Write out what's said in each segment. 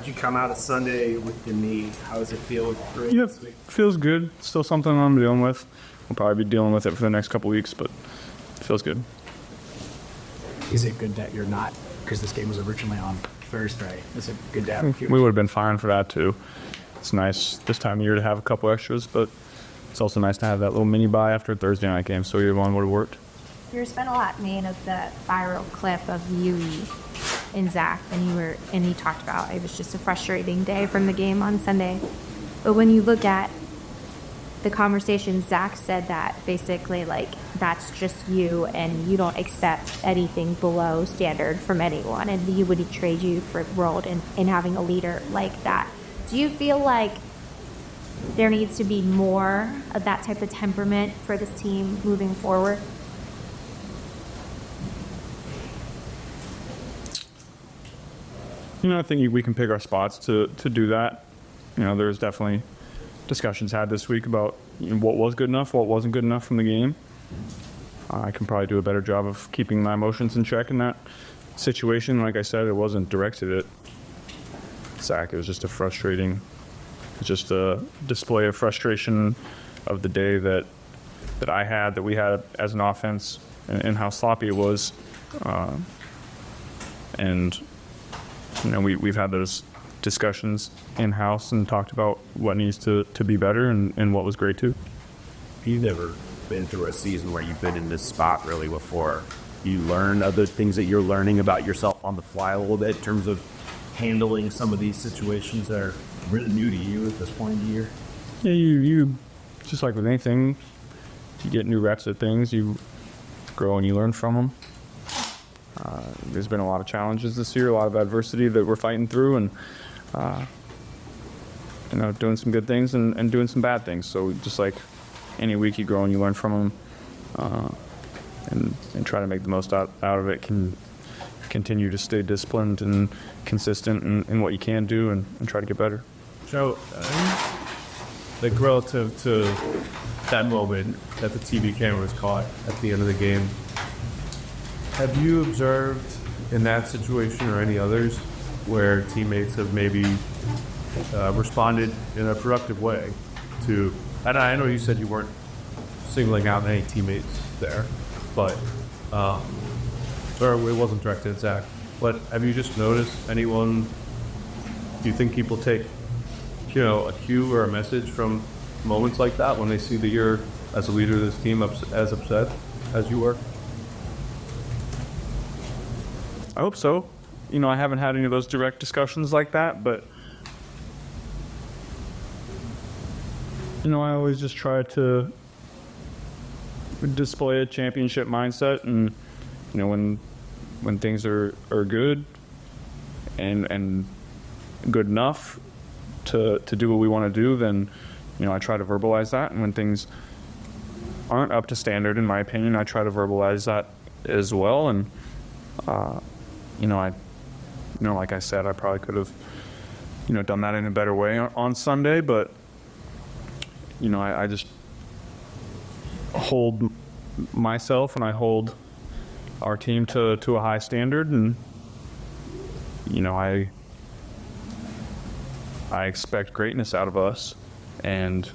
you come out of Sunday with the knee? How does it feel? Yeah, feels good. Still something I'm dealing with. We'll probably be dealing with it for the next couple weeks, but it feels good. Is it good that you're not, because this game was originally on Thursday, is it good to have We would have been fine for that too. It's nice this time of year to have a couple extras, but it's also nice to have that little mini bye after a Thursday night game, so either one would have worked. There's been a lot made of the viral clip of you and Zac, and you talked about it was just a frustrating day from the game on Sunday. But when you look at the conversation, Zac said that basically, like, that's just you and you don't accept anything below standard from anyone, and he would trade you for the world in having a leader like that. Do you feel like there needs to be more of that type of temperament for this team moving forward? I think we can pick our spots to do that. There's definitely discussions had this week about what was good enough, what wasn't good enough from the game. I can probably do a better job of keeping my emotions in check in that situation. Like I said, it wasn't directed at Zac. It was just a display of frustration of the day that we had as an offense, and how sloppy it was. And we've had those discussions in-house and talked about what needs to be better and what was great too. You've never been through a season where you've been in this spot really before. You learn other things that you're learning about yourself on the fly a little bit in terms of handling some of these situations that are really new to you at this point in the year. Yeah, you just like with anything, you get new reps at things, you grow and you learn from them. There's been a lot of challenges this year, a lot of adversity that we're fighting through, and doing some good things and doing some bad things. So just like any week, you grow and you learn from them, and try to make the most out of it. Can continue to stay disciplined and consistent in what you can do, and try to get better. Joe, like relative to that moment that the TV cameras caught at the end of the game, have you observed in that situation or any others where teammates have maybe responded in a productive way to, and I know you said you weren't singling out any teammates there, but or it wasn't directed at Zac, but have you just noticed anyone, do you think people take a cue or a message from moments like that when they see that you're, as a leader of this team, as upset as you were? I hope so. I haven't had any of those direct discussions like that, but I always just try to display a championship mindset, and when things are good and good enough to do what we want to do, then I try to verbalize that, and when things aren't up to standard, in my opinion, I try to verbalize that as well. And like I said, I probably could have, done that in a better way on Sunday, but, I just hold myself and I hold our team to a high standard, and, I expect greatness out of us, and,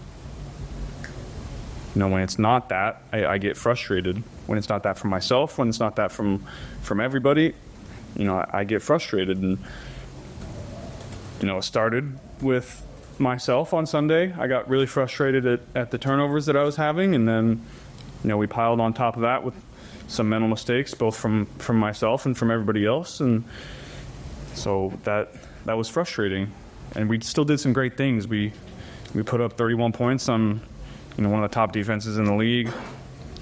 when it's not that, I get frustrated. When it's not that from myself, when it's not that from everybody, I get frustrated. And, it started with myself on Sunday. I got really frustrated at the turnovers that I was having, and then, we piled on top of that with some mental mistakes, both from myself and from everybody else. And so that was frustrating. And we still did some great things. We put up 31 points on, one of the top defenses in the league.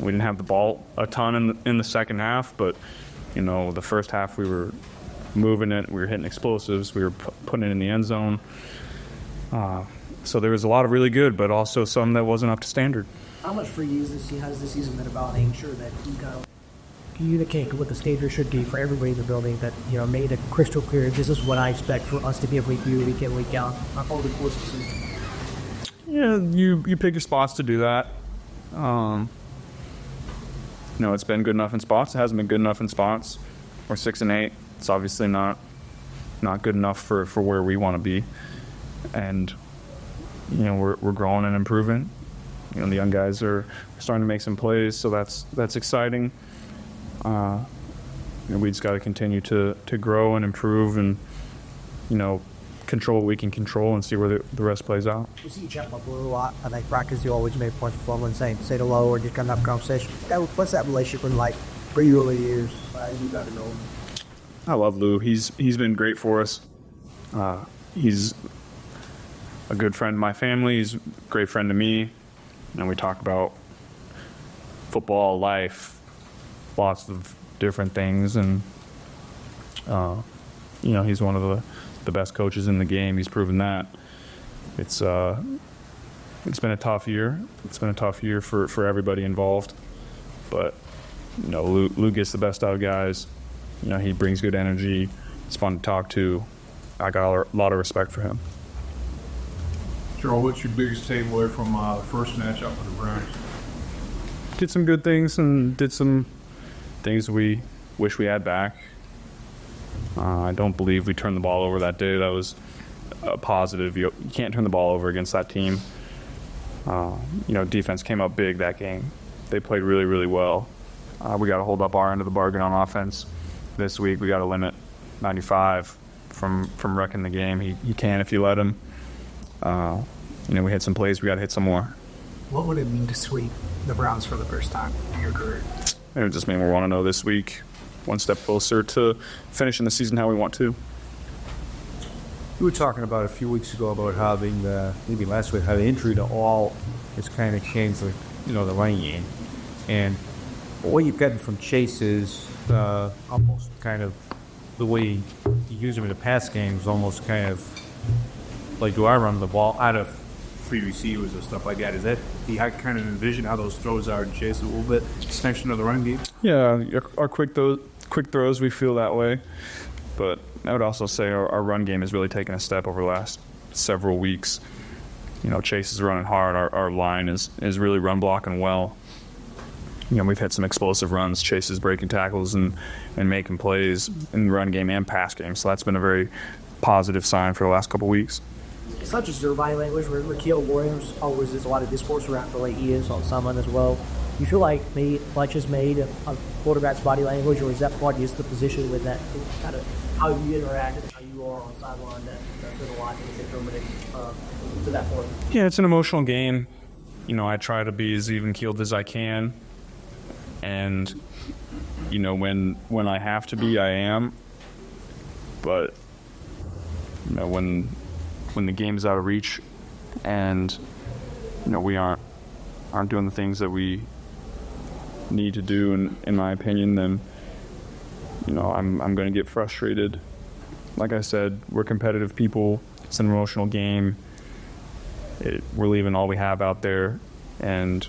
We didn't have the ball a ton in the second half, but, the first half we were moving it, we were hitting explosives, we were putting it in the end zone. So there was a lot of really good, but also some that wasn't up to standard. How much for you has this season been about making sure that you kind of communicate what the standard should be for everybody in the building, that, made it crystal clear, this is what I expect for us to be able to do week in, week out on all the course of the season? Yeah, you pick your spots to do that. It's been good enough in spots. It hasn't been good enough in spots. We're 6-8. It's obviously not not good enough for where we want to be. And, we're growing and improving. The young guys are starting to make some plays, so that's exciting. We just got to continue to grow and improve and, control what we can control and see where the rest plays out. We see you chat about Blue a lot. I think practice you always made points for and saying say hello or just kind of have a conversation. What's that relationship been like for you over the years? You got to know him. I love Lou. He's been great for us. He's a good friend to my family. He's a great friend to me. We talk about football, life, lots of different things, and he's one of the best coaches in the game. He's proven that. It's been a tough year. It's been a tough year for everybody involved, but Lou gets the best out of guys. He brings good energy. It's fun to talk to. I got a lot of respect for him. Joe, what's your biggest takeaway from the first matchup with the Browns? Did some good things and did some things we wish we had back. I don't believe we turned the ball over that day. That was a positive. You can't turn the ball over against that team. Defense came up big that game. They played really, really well. We got to hold up our end of the bargain on offense. This week we got to limit 95 from wrecking the game. He can if you let him. We hit some plays. We got to hit some more. What would it mean to sweep the Browns for the first time in your career? It would just mean we want to know this week, one step closer to finishing the season how we want to. You were talking about a few weeks ago about having maybe last week, how the injury to all has kind of changed the running game. And what you've gotten from Chase is almost kind of the way you use him in the pass game is almost kind of like, do I run the ball out of free receivers or stuff like that? Is that, do you kind of envision how those throws are in Chase a little bit, extension of the run game? Yeah, our quick throws, we feel that way. But I would also say our run game has really taken a step over the last several weeks. Chase is running hard. Our line is really run blocking well. We've had some explosive runs. Chase is breaking tackles and making plays in the run game and pass game. So that's been a very positive sign for the last couple weeks. It's not just your body language. Raquel Williams always does a lot of discourse around the way he is on someone as well. You feel like much is made of quarterback's body language, or is that part just the position with that kind of how you interact and how you are on sideline that's a lot to determine to that point? Yeah, it's an emotional game. I try to be as even keeled as I can, and when I have to be, I am. But when the game is out of reach, and we aren't doing the things that we need to do, in my opinion, then I'm going to get frustrated. Like I said, we're competitive people. It's an emotional game. We're leaving all we have out there, and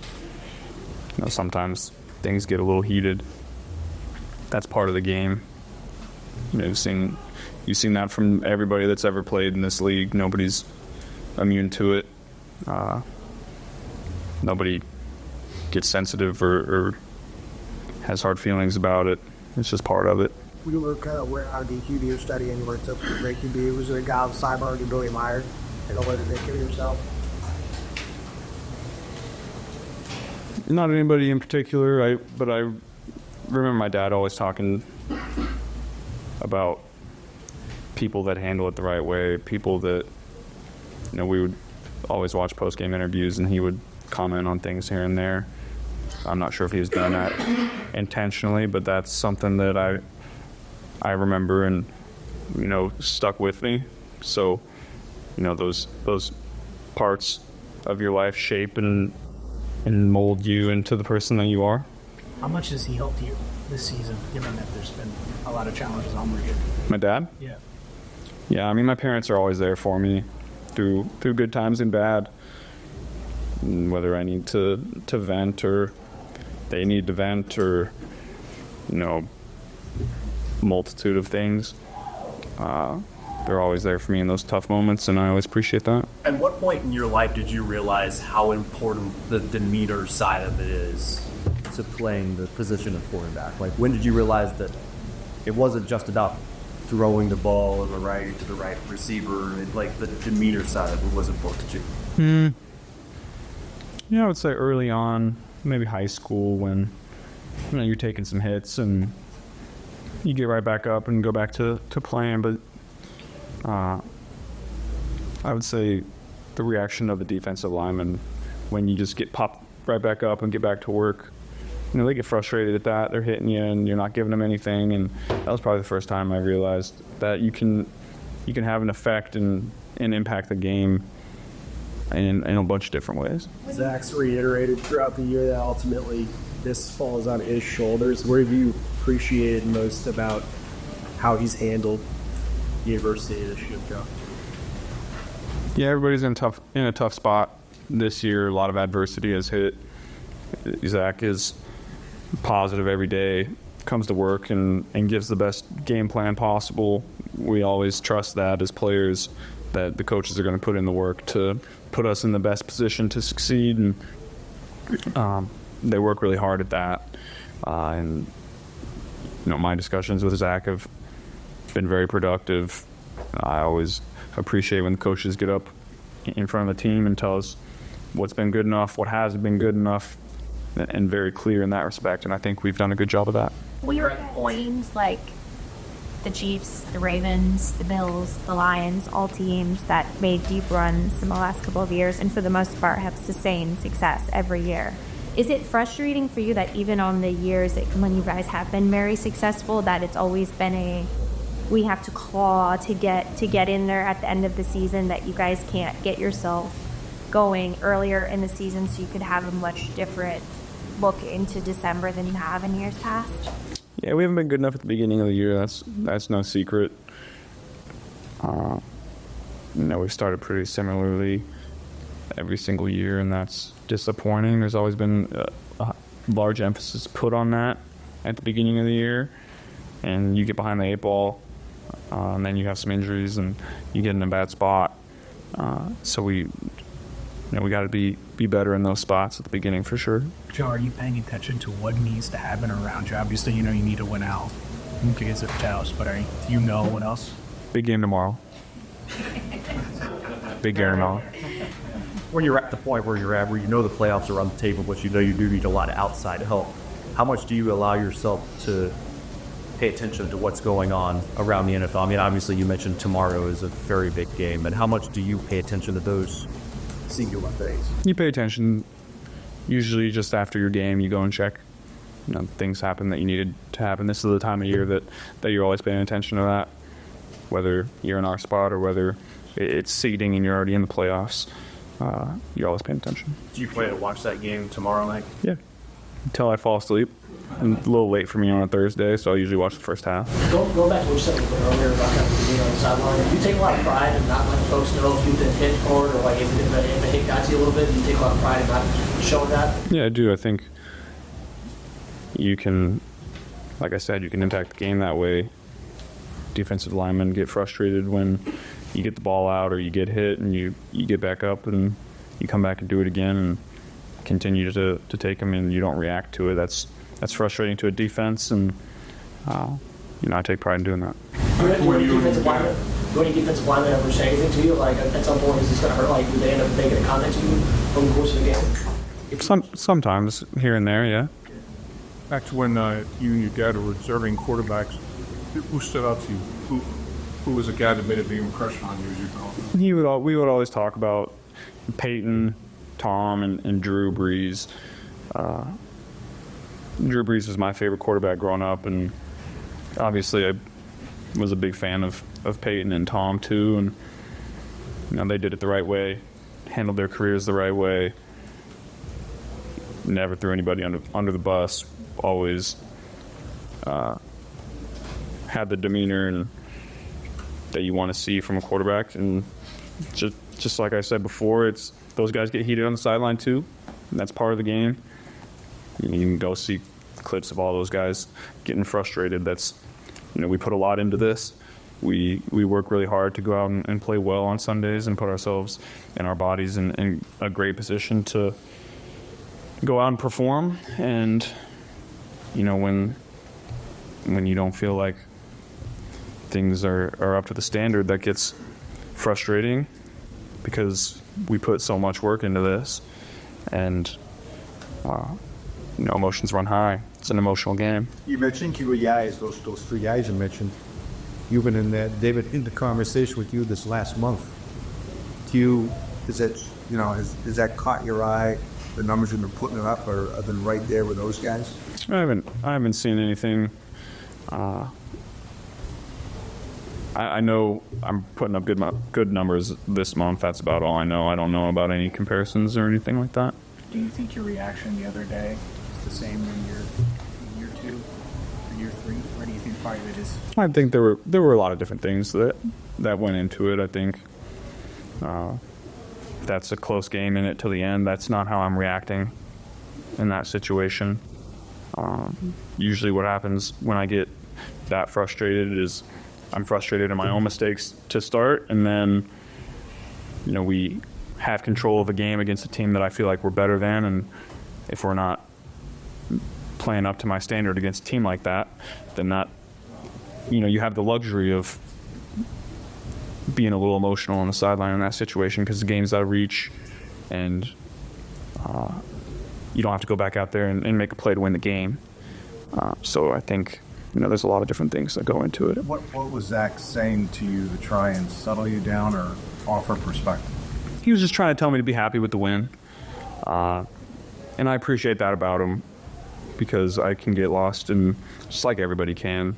sometimes things get a little heated. That's part of the game. You've seen that from everybody that's ever played in this league. Nobody's immune to it. Nobody gets sensitive or has hard feelings about it. It's just part of it. We were kind of aware how the QB was studying where it's up to great QB. Was there a guy on the sideline you really admired? And don't let it take care of yourself? Not anybody in particular, but I remember my dad always talking about people that handle it the right way, people that, we would always watch post-game interviews and he would comment on things here and there. I'm not sure if he was doing that intentionally, but that's something that I remember and, stuck with me. So, those parts of your life shape and mold you into the person that you are. How much has he helped you this season, given that there's been a lot of challenges on you? My dad? Yeah. Yeah, my parents are always there for me through good times and bad. And whether I need to vent or they need to vent or, multitude of things. They're always there for me in those tough moments, and I always appreciate that. At what point in your life did you realize how important the demeanor side of it is to playing the position of quarterback? Like, when did you realize that it wasn't just about throwing the ball in the right to the right receiver, and like the demeanor side of it was important to you? Yeah, I would say early on, maybe high school, when you're taking some hits and you get right back up and go back to playing. But I would say the reaction of the defensive lineman when you just get popped right back up and get back to work, they get frustrated at that. They're hitting you and you're not giving them anything. And that was probably the first time I realized that you can have an effect and impact the game in a bunch of different ways. Zach's reiterated throughout the year that ultimately this falls on his shoulders. What have you appreciated most about how he's handled the adversity this year, Joe? Yeah, everybody's in a tough spot this year. A lot of adversity has hit. Zach is positive every day, comes to work and gives the best game plan possible. We always trust that as players, that the coaches are going to put in the work to put us in the best position to succeed, and they work really hard at that. And my discussions with Zach have been very productive. I always appreciate when the coaches get up in front of the team and tell us what's been good enough, what hasn't been good enough, and very clear in that respect. And I think we've done a good job of that. We were at teams like the Chiefs, the Ravens, the Bills, the Lions, all teams that made deep runs in the last couple of years and for the most part have sustained success every year. Is it frustrating for you that even on the years when you guys have been very successful, that it's always been we have to claw to get in there at the end of the season, that you guys can't get yourself going earlier in the season so you could have a much different look into December than you have in years past? Yeah, we haven't been good enough at the beginning of the year. That's no secret. We've started pretty similarly every single year, and that's disappointing. There's always been a large emphasis put on that at the beginning of the year, and you get behind the 8 ball, and then you have some injuries, and you get in a bad spot. So we got to be better in those spots at the beginning for sure. Joe, are you paying attention to what needs to happen around you? Obviously, you need to win out against the Dallas, but do you know what else? Big game tomorrow. Big game tomorrow. When you're at the point where you're at, where the playoffs are on the table, but you do need a lot of outside help, how much do you allow yourself to pay attention to what's going on around the NFL? I mean, obviously you mentioned tomorrow is a very big game, but how much do you pay attention to those singular things? You pay attention. Usually just after your game, you go and check. Things happen that you needed to happen. This is the time of year that you're always paying attention to that, whether you're in our spot or whether it's seeding and you're already in the playoffs. You're always paying attention. Do you plan to watch that game tomorrow night? Yeah. Until I fall asleep. And a little late for me on a Thursday, so I usually watch the first half. Going back to what you said earlier about kind of being on the sideline, you take a lot of pride in not letting folks know if you've been hit hard or like if a hit got to you a little bit. You take a lot of pride in not showing that. Yeah, I do. I think you can, like I said, you can impact the game that way. Defensive linemen get frustrated when you get the ball out or you get hit and you get back up and you come back and do it again and continue to take them and you don't react to it. That's frustrating to a defense, and I take pride in doing that. Do any defensive linemen ever say anything to you? Like, at some point, is this going to hurt? Like, do they end up making a comment to you over the course of the game? Sometimes, here and there, yeah. Back to when you and your dad were observing quarterbacks, who stood out to you? Who was a guy that made a big impression on you as you grew up? We would always talk about Peyton, Tom, and Drew Brees. Drew Brees was my favorite quarterback growing up, and obviously I was a big fan of Peyton and Tom too, and they did it the right way, handled their careers the right way, never threw anybody under the bus, always had the demeanor and that you want to see from a quarterback. And just like I said before, it's those guys get heated on the sideline too, and that's part of the game. You can go see clips of all those guys getting frustrated. That's, we put a lot into this. We work really hard to go out and play well on Sundays and put ourselves and our bodies in a great position to go out and perform. And when you don't feel like things are up to the standard, that gets frustrating because we put so much work into this, and emotions run high. It's an emotional game. You mentioned three guys, those three guys you mentioned. You've been in that, David, in the conversation with you this last month. Has that caught your eye? The numbers you've been putting up are been right there with those guys? I haven't seen anything. I know I'm putting up good numbers this month. That's about all I know. I don't know about any comparisons or anything like that. Do you think your reaction the other day is the same in year 2 or year 3? Where do you think part of it is? I think there were a lot of different things that went into it. I think that's a close game in it till the end. That's not how I'm reacting in that situation. Usually what happens when I get that frustrated is I'm frustrated at my own mistakes to start, and then we have control of a game against a team that I feel like we're better than, and if we're not playing up to my standard against a team like that, then you have the luxury of being a little emotional on the sideline in that situation because the game's out of reach, and you don't have to go back out there and make a play to win the game. So I think there's a lot of different things that go into it. What was Zac saying to you to try and settle you down or offer perspective? He was just trying to tell me to be happy with the win. And I appreciate that about him because I can get lost in, just like everybody can,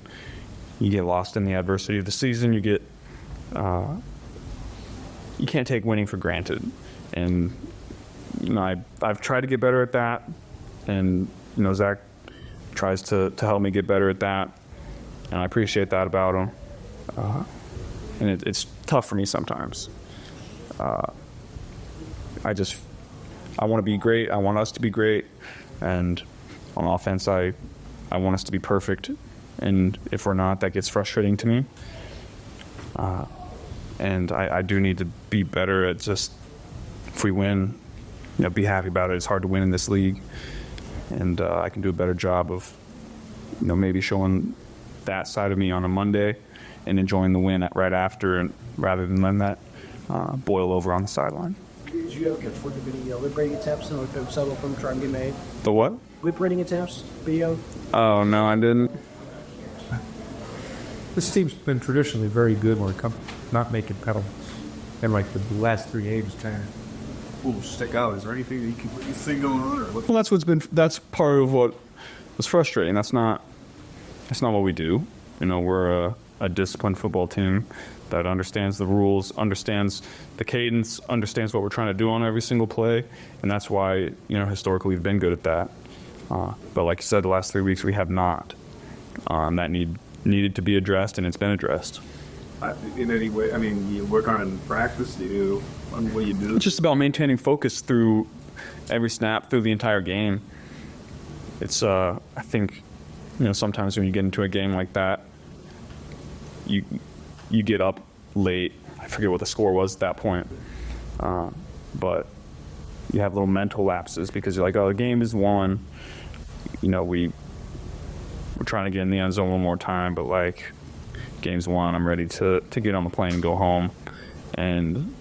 you get lost in the adversity of the season. You can't take winning for granted. And, I've tried to get better at that. And, Zac tries to help me get better at that. And I appreciate that about him. And it's tough for me sometimes. I want to be great. I want us to be great. And on offense, I want us to be perfect. And if we're not, that gets frustrating to me. And I do need to be better at just, if we win, be happy about it. It's hard to win in this league. And I can do a better job of, maybe showing that side of me on a Monday and enjoying the win right after, and rather than letting that boil over on the sideline. Did you ever get for the video whip rating attempts and several of them trying to be made? The what? Whip rating attempts, video? Oh, no, I didn't. This team's been traditionally very good when it comes not making penalties. And like the last 3 games kind of Stick out. Is there anything that you can see going on? Or what? Well, that's part of what was frustrating. That's not what we do. We're a disciplined football team that understands the rules, understands the cadence, understands what we're trying to do on every single play, and that's why, historically we've been good at that. But like you said, the last 3 weeks we have not. That needed to be addressed, and it's been addressed. In any way, you work on it in practice. What do you do? It's just about maintaining focus through every snap, through the entire game. It's, I think, sometimes when you get into a game like that, you get up late. I forget what the score was at that point. But you have little mental lapses because you're like, oh, the game is won. We're trying to get in the end zone one more time, but game's won. I'm ready to get on the plane and go home. And,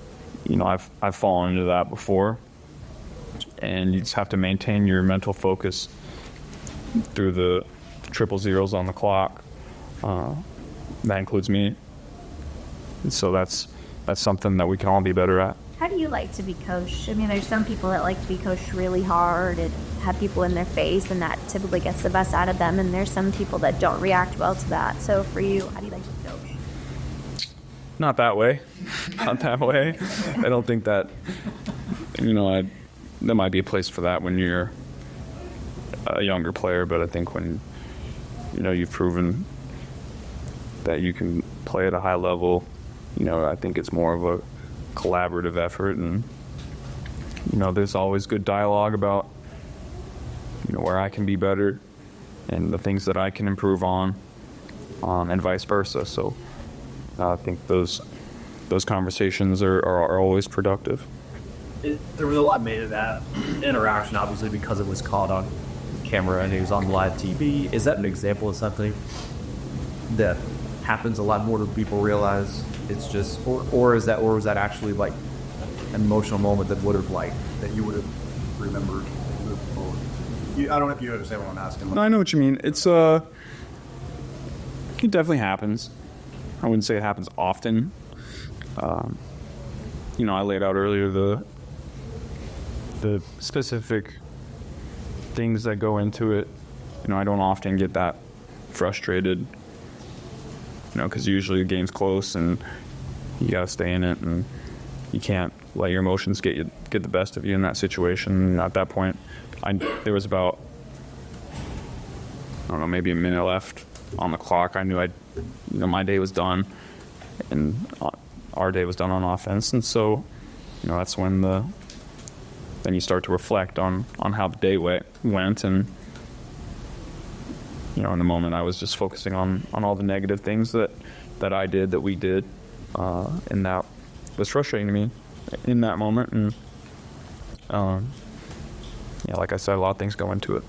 I've fallen into that before. And you just have to maintain your mental focus through the triple zeros on the clock. That includes me. And so that's something that we can all be better at. How do you like to be coached? There's some people that like to be coached really hard and have people in their face, and that typically gets the best out of them. And there's some people that don't react well to that. So for you, how do you like to be coached? Not that way. Not that way. I don't think that, there might be a place for that when you're a younger player, but I think when, you've proven that you can play at a high level, I think it's more of a collaborative effort, and there's always good dialogue about where I can be better and the things that I can improve on, and vice versa. So I think those conversations are always productive. There was a lot made of that interaction, obviously, because it was caught on camera and it was on live TV. Is that an example of something that happens a lot more than people realize. It's just, or was that actually like an emotional moment that you would have remembered moving forward? I don't know if you understand what I'm asking. No, I know what you mean. It definitely happens. I wouldn't say it happens often. I laid out earlier the specific things that go into it. I don't often get that frustrated, because usually the game's close and you got to stay in it, and you can't let your emotions get the best of you in that situation. And at that point, there was about, I don't know, maybe a minute left on the clock. I knew my day was done, and our day was done on offense. And so, that's when then you start to reflect on how the day went. And, in the moment, I was just focusing on all the negative things that I did, that we did, and that was frustrating to me in that moment. And, like I said, a lot of things go into it.